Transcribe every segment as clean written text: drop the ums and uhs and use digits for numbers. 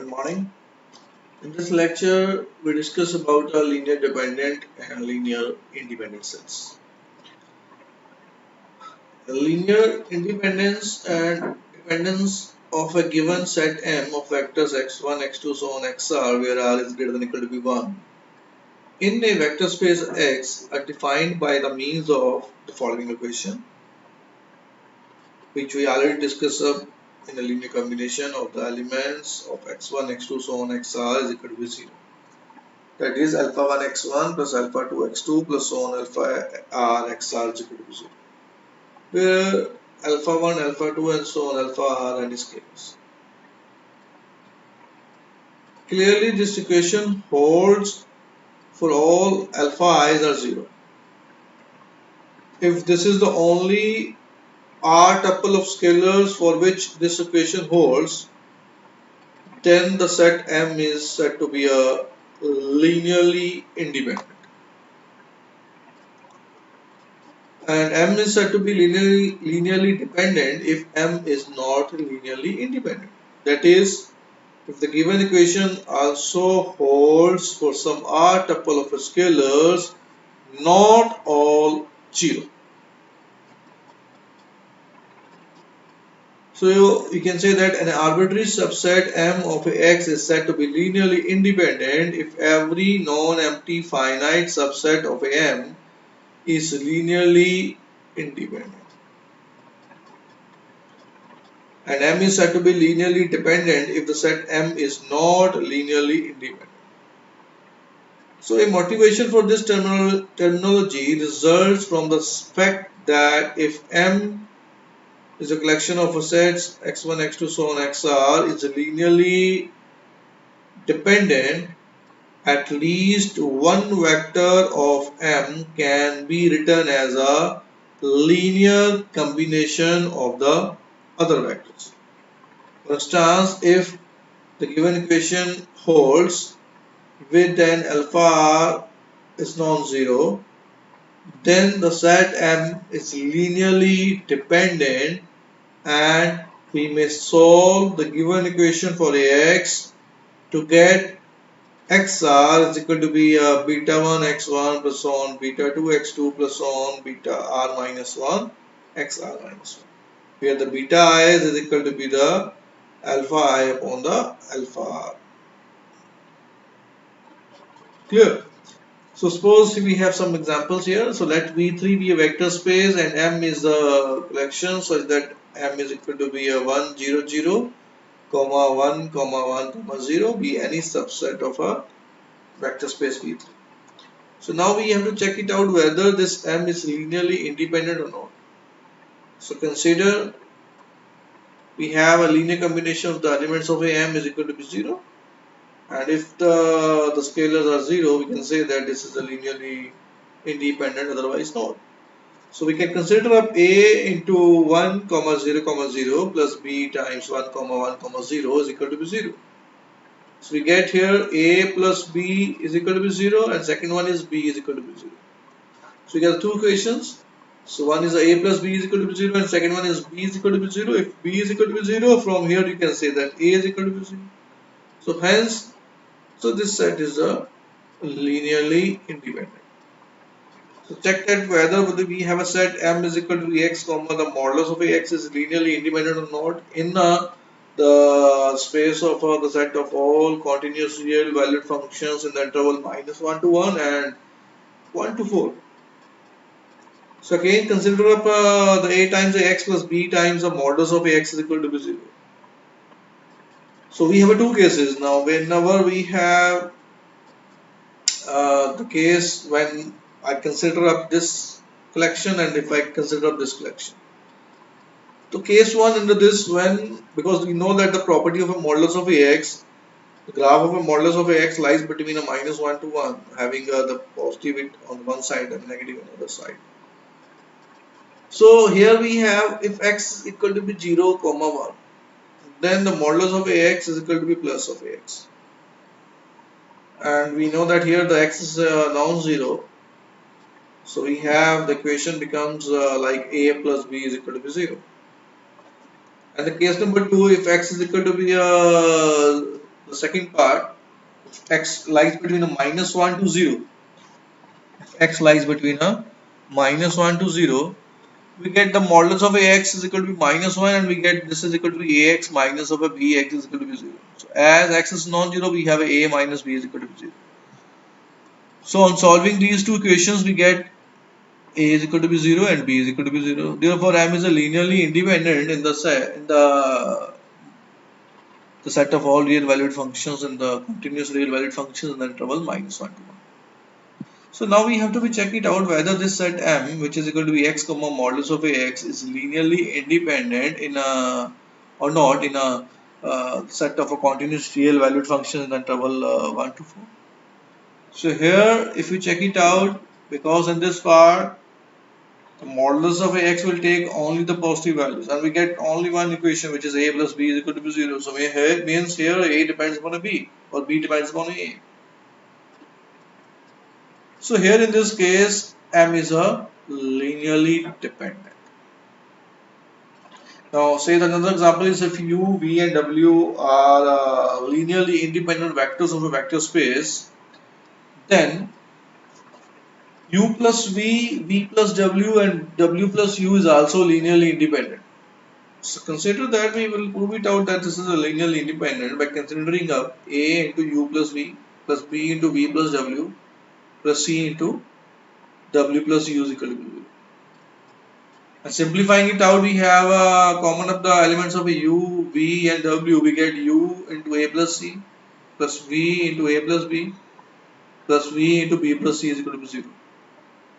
Good morning. In this lecture, we discuss about linear dependent and linear independent sets. The linear independence and dependence of a given set M of vectors x1, x2, so on xr, where r is greater than or equal to b1, in a vector space X are defined by the means of the following equation, which we already discussed in a linear combination of the elements of x1, x2, so on xr is equal to 0. That is alpha 1 x1 plus alpha 2 x2 plus so on alpha r xr is equal to 0. Where alpha 1, alpha 2 and so on alpha r and scalars. Clearly this equation holds for all alpha i's are 0. If this is the only r tuple of scalars for which this equation holds, then the set M is said to be a linearly independent. And M is said to be linearly dependent if M is not linearly independent. That is, if the given equation also holds for some r tuple of scalars, not all 0. So you can say that an arbitrary subset M of X is said to be linearly independent if every non-empty finite subset of M is linearly independent. And M is said to be linearly dependent if the set M is not linearly independent. So a motivation for this terminology results from the fact that if M is a collection of sets x1, x2, so on xr is linearly dependent, at least one vector of M can be written as a linear combination of the other vectors. For instance, if the given equation holds with an alpha r is non-zero, then the set M is linearly dependent and we may solve the given equation for Ax to get xr is equal to be beta 1 x1 plus on beta 2 x2 plus on beta r minus 1 xr minus 1, where the beta I is equal to be the alpha I upon the alpha r. Clear? So suppose we have some examples here. So let V3 be a vector space and M is a collection such that M is equal to be a 1 0 0 comma 1 comma 1 comma 0 be any subset of a vector space V3. So now we have to check it out whether this M is linearly independent or not. So consider we have a linear combination of the elements of a M is equal to be 0, and if the scalars are 0, we can say that this is a linearly independent, otherwise not. So we can consider up A into 1 comma 0 comma 0 plus B times 1 comma 1 comma 0 is equal to be 0. So we get here A plus B is equal to be 0 and second one is B is equal to be 0. So we get two equations. So one is A plus B is equal to be 0 and second one is B is equal to be 0. If B is equal to be 0, from here you can say that A is equal to be 0. So hence, so this set is a linearly independent. So check that whether we have a set M is equal to X comma the modulus of Ax is linearly independent or not in the space of the set of all continuous real valued functions in the interval -1 to 1 and 1 to 4. So again consider up the A times Ax plus B times the modulus of Ax is equal to be 0. So we have two cases now. Whenever we have the case when I consider up this collection and if I consider up this collection. So case 1 under this, when, because we know that the property of a modulus of Ax, the graph of a modulus of Ax lies between a -1 to 1, having the positive on one side and negative on the other side. So here we have if x is equal to be 0 comma 1, then the modulus of Ax is equal to be plus of Ax. And we know that here the x is non-zero. So we have the equation becomes like A plus B is equal to be 0. And the case number 2, if x is equal to be the the second part, if x lies between a -1 to 0, if x lies between a -1 to 0, we get the modulus of ax is equal to be -1, and we get this is equal to be ax minus of a bx is equal to be 0. So as x is non-zero, we have a minus b is equal to be 0. So on solving these two equations, we get a is equal to be 0 and b is equal to be 0. Therefore, m is a linearly independent in the set of all real valued functions and the continuous real valued functions in the interval -1 to 1. So now we have to be check it out whether this set m, which is equal to be x comma modulus of ax, is linearly independent in a or not in a set of a continuous real valued function in the interval 1 to 4. So here, if you check it out, because in this part the modulus of ax will take only the positive values, and we get only one equation, which is a plus b is equal to be 0. So here means here a depends upon a b or b depends upon a. So here in this case, m is a linearly dependent. Now say that another example is if u, v and w are linearly independent vectors of a vector space, then u plus v plus w and w plus u is also linearly independent. So consider that we will prove it out that this is a linearly independent by considering up a into u plus v plus b into v plus w plus c into w plus u is equal to 0. And simplifying it out, we have common up the elements of a u, v and w. We get u into a plus c plus v into a plus b plus v into b plus c is equal to 0.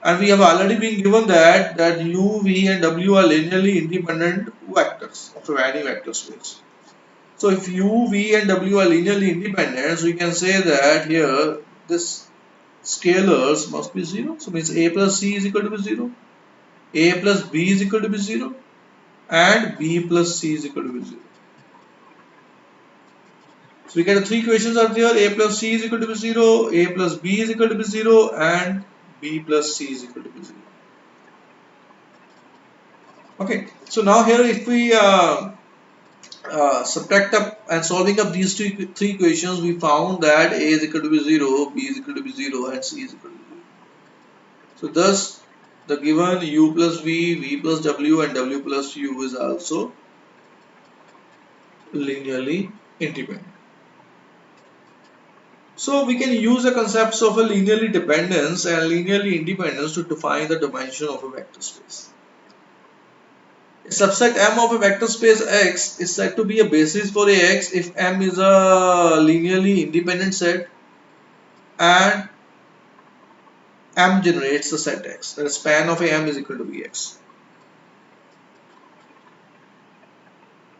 And we have already been given that u, v and w are linearly independent vectors of any vector space. So if u, v and w are linearly independent, so we can say that here this scalars must be 0. So means a plus c is equal to be 0, a plus b is equal to be 0 and b plus c is equal to be 0. So we get three equations are there, a plus c is equal to be 0, a plus b is equal to be 0 and b plus c is equal to be 0. Okay, so now here if we subtract up and solving up these three equations, we found that a is equal to be 0, b is equal to be 0 and c is equal to be 0. So thus the given u plus v, v plus w and w plus u is also linearly independent. So we can use the concepts of a linearly dependence and linearly independence to define the dimension of a vector space. A subset M of a vector space X is said to be a basis for Ax if M is a linearly independent set and M generates the set X. The span of a M is equal to Bx.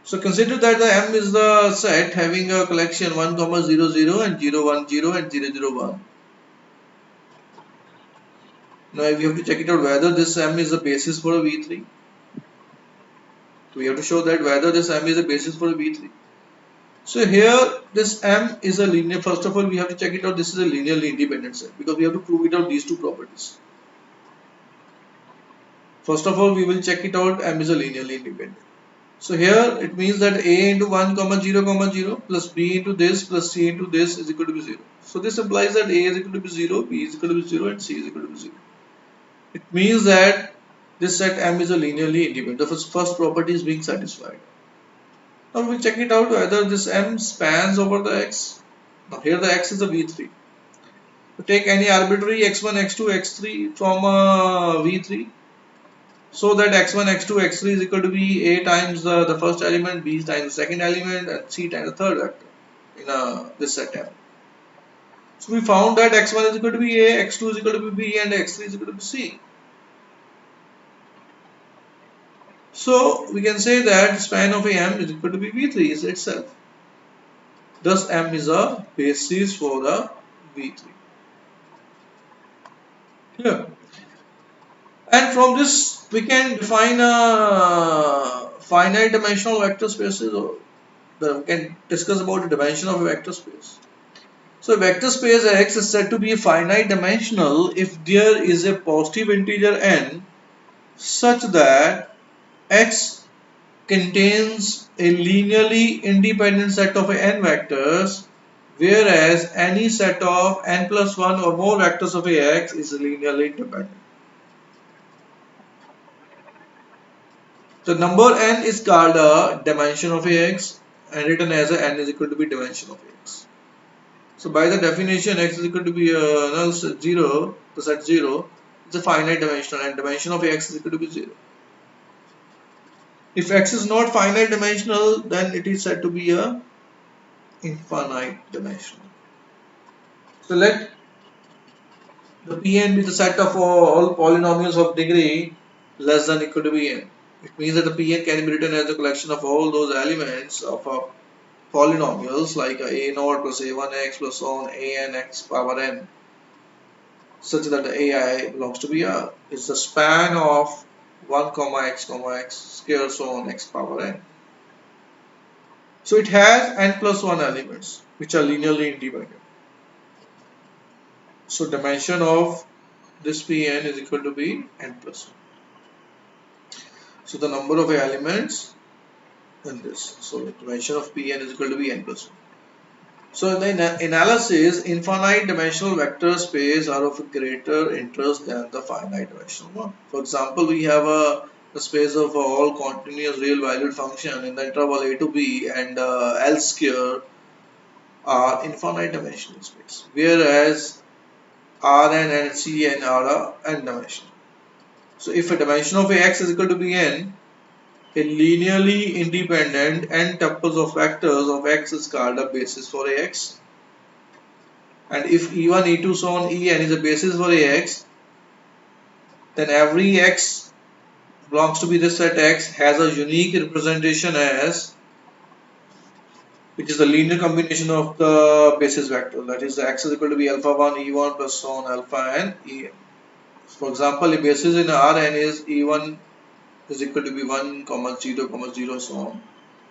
So consider that the M is the set having a collection 1, 0, 0 and 0, 1, 0 and 0, 0, 1. Now we have to check it out whether this M is the basis for a V3. So we have to show that whether this M is a basis for a V3. So here this M is a linear. First of all, we have to check it out. This is a linearly independent set because we have to prove it out these two properties. First of all, we will check it out. M is a linearly independent. So here it means that a into 1, 0, 0 plus b into this plus c into this is equal to be 0. So this implies that a is equal to be 0, b is equal to be 0 and c is equal to be 0. It means that this set M is a linearly independent. The first property is being satisfied. Now we check it out whether this M spans over the X. Now here the X is a V3. So take any arbitrary x1, x2, x3 from V3. So that x1, x2, x3 is equal to be a times the first element, b times the second element and c times the third vector in this set M. So we found that x1 is equal to be a, x2 is equal to be b and x3 is equal to be c. So we can say that span of a M is equal to be V3 is itself. Thus M is a basis for a V3. Clear? And from this we can define a finite dimensional vector spaces, or we can discuss about the dimension of a vector space. So a vector space X is said to be finite dimensional if there is a positive integer n such that X contains a linearly independent set of n vectors whereas any set of n plus 1 or more vectors of Ax is linearly independent. The number n is called a dimension of Ax and written as a n is equal to be dimension of Ax. So by the definition, x is equal to be null set 0, the set 0 is a finite dimensional and dimension of x is equal to be 0. If x is not finite dimensional, then it is said to be a infinite dimensional. So let the Pn be the set of all polynomials of degree less than equal to Pn. It means that the Pn can be written as a collection of all those elements of a polynomials like a0 plus a1x plus on an x power n, such that the ai belongs to be a is the span of 1 comma x square so on x power n. So it has n plus 1 elements which are linearly independent. So dimension of this Pn is equal to be n plus 1. So the number of elements in this. So the dimension of Pn is equal to be n plus 1. So in the analysis, infinite dimensional vector space are of greater interest than the finite dimensional one. For example, we have a space of all continuous real valued function in the interval a to b and L square are infinite dimensional space, whereas Rn and Cn are n dimensional. So if a dimension of Ax is equal to Bn, a linearly independent n tuples of vectors of X is called a basis for Ax. And if E1, E2, so on En is a basis for Ax, then every X belongs to be this set X has a unique representation as, which is the linear combination of the basis vector. That is, the X is equal to be alpha 1 E1 plus so on alpha n En. For example, the basis in Rn is E1 is equal to be 1 comma 0 comma 0 so on.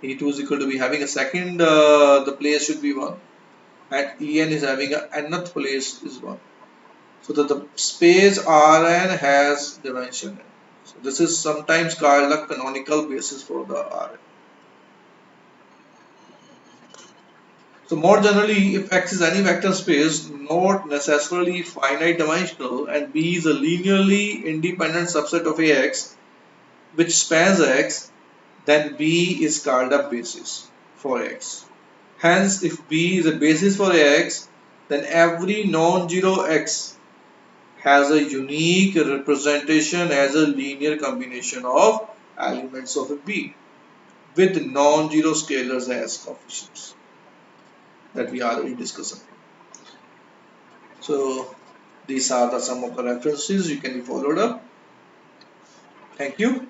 E2 is equal to be having a second, the place should be 1, and En is having a nth place is 1. So that the space Rn has dimension n. So this is sometimes called the canonical basis for the Rn. So more generally, if X is any vector space not necessarily finite dimensional and B is a linearly independent subset of Ax which spans X, then B is called a basis for X. Hence, if B is a basis for X, then every non-zero X has a unique representation as a linear combination of elements of a B with non-zero scalars as coefficients that we already discussed. So these are some of the references you can be followed up. Thank you.